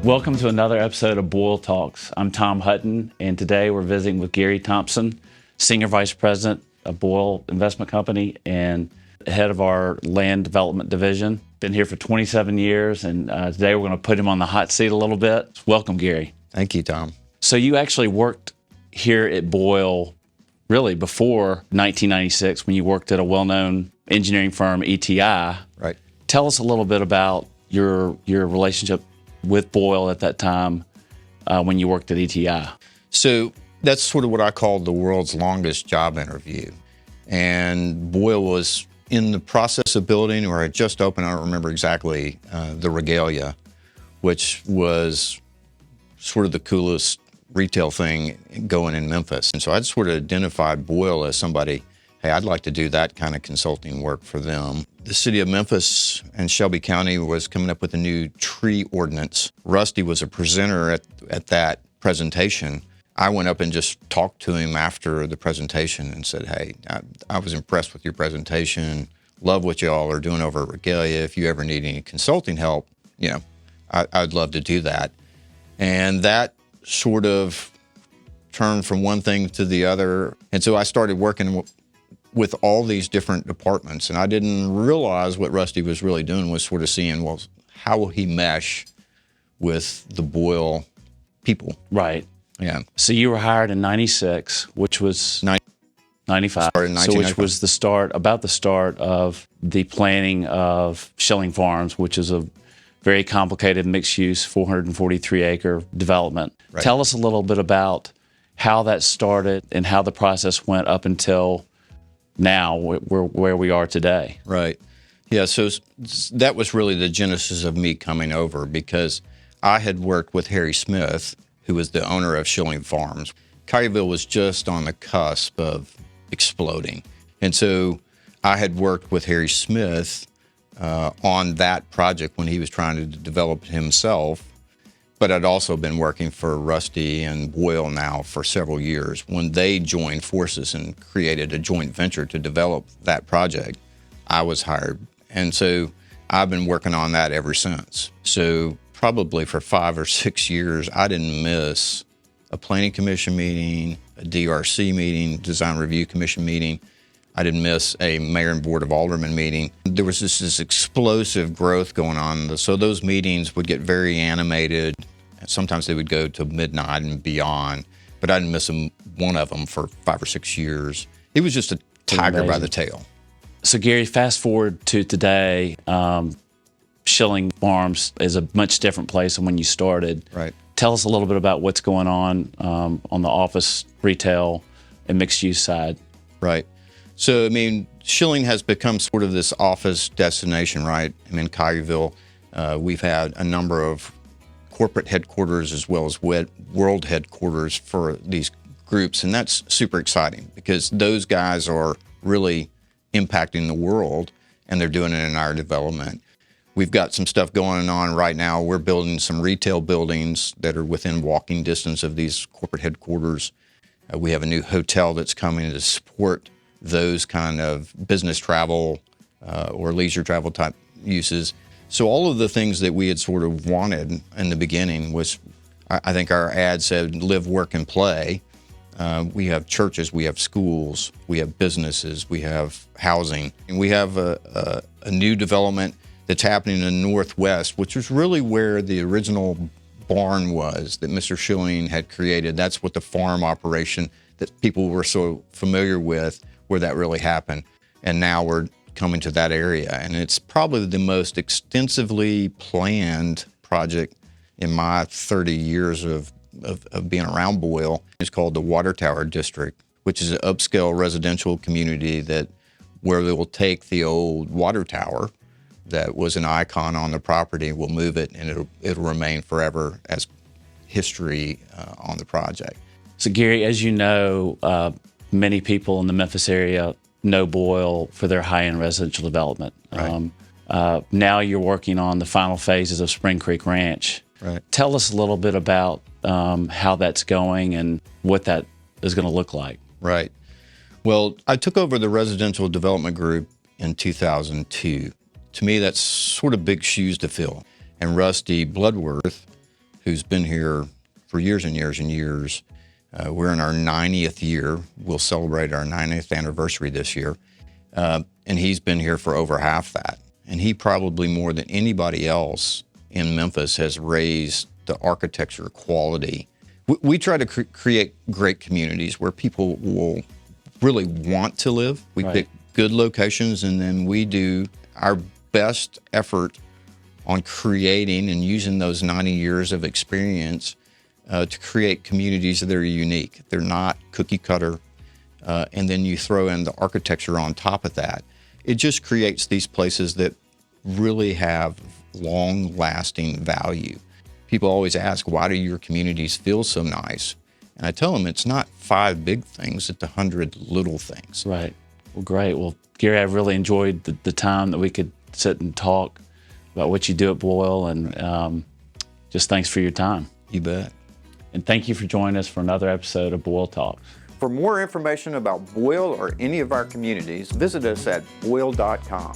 Welcome to another episode of Boyle Talks. I'm Tom Hutton, and today we're visiting with Gary Thompson, Senior Vice President of Boyle Investment Company and head of our Land Development Division. Been here for 27 years, and today we're going to put him on the hot seat a little bit. Welcome, Gary. Thank you, Tom. So you actually worked here at Boyle really before 1996 when you worked at a well-known engineering firm, ETI. Right. Tell us a little bit about your relationship with Boyle at that time when you worked at ETI. So that's sort of what I call the world's longest job interview. And Boyle was in the process of building, or had just opened, I don't remember exactly, the Regalia, which was sort of the coolest retail thing going in Memphis. And so I'd sort of identified Boyle as somebody, hey, I'd like to do that kind of consulting work for them. The city of Memphis and Shelby County was coming up with a new tree ordinance. Rusty was a presenter at that presentation. I went up and just talked to him after the presentation and said, hey, I was impressed with your presentation, love what y'all are doing over at Regalia. If you ever need any consulting help, I'd love to do that. And that sort of turned from one thing to the other. And so I started working with all these different departments. And I didn't realize what Rusty was really doing was sort of seeing, well, how will he mesh with the Boyle people? Right. Yeah. So you were hired in 96, which was 95. Started in So which was about the start of the planning of Schilling Farms, which is a very complicated mixed-use 443-acre development. Right. Tell us a little bit about how that started and how the process went up until now, where we are today. Right. Yeah, so that was really the genesis of me coming over, because I had worked with Harry Smith, who was the owner of Schilling Farms. Collierville was just on the cusp of exploding. And so I had worked with Harry Smith on that project when he was trying to develop it himself. But I'd also been working for Rusty and Boyle now for several years. When they joined forces and created a joint venture to develop that project, I was hired. And so I've been working on that ever since. So probably for 5 or 6 years, I didn't miss a planning commission meeting, a DRC meeting, design review commission meeting. I didn't miss a mayor and board of aldermen meeting. There was just this explosive growth going on. So those meetings would get very animated. Sometimes they would go to midnight and beyond, but I didn't miss one of them for 5 or 6 years. It was just a tiger by the tail. So Gary, fast forward to today, Schilling Farms is a much different place than when you started. Right. Tell us a little bit about what's going on the office, retail, and mixed-use side. Right. So, Schilling has become sort of this office destination, right? Collierville, we've had a number of corporate headquarters as well as world headquarters for these groups, and that's super exciting because those guys are really impacting the world, and they're doing it in our development. We've got some stuff going on right now. We're building some retail buildings that are within walking distance of these corporate headquarters. We have a new hotel that's coming to support those kind of business travel or leisure travel type uses. So all of the things that we had sort of wanted in the beginning was, I think our ad said, live, work, and play. We have churches, we have schools, we have businesses, we have housing. And we have a new development that's happening in the Northwest, which was really where the original barn was that Mr. Schilling had created. That's what the farm operation that people were so familiar with, where that really happened. And now we're coming to that area. And it's probably the most extensively planned project in my 30 years of being around Boyle. It's called the Water Tower District, which is an upscale residential community where they will take the old water tower that was an icon on the property, we'll move it, and it'll remain forever as history on the project. So Gary, as you know, many people in the Memphis area know Boyle for their high-end residential development. Right. Now you're working on the final phases of Spring Creek Ranch. Right. Tell us a little bit about how that's going and what that is going to look like. Right. Well, I took over the residential development group in 2002. To me, that's sort of big shoes to fill. And Rusty Bloodworth, who's been here for years and years and years. We're in our 90th year. We'll celebrate our 90th anniversary this year. And he's been here for over half that. And he probably more than anybody else in Memphis has raised the architecture quality. We try to create great communities where people will really want to live. We pick good locations, and then we do our best effort on creating and using those 90 years of experience to create communities that are unique. They're not cookie cutter. And then you throw in the architecture on top of that. It just creates these places that really have long-lasting value. People always ask, why do your communities feel so nice? And I tell them it's not 5 big things, it's 100 little things. Right. Well, great. Well, Gary, I've really enjoyed the time that we could sit and talk about what you do at Boyle, and just thanks for your time. You bet. And thank you for joining us for another episode of Boyle Talks. For more information about Boyle or any of our communities, visit us at boyle.com.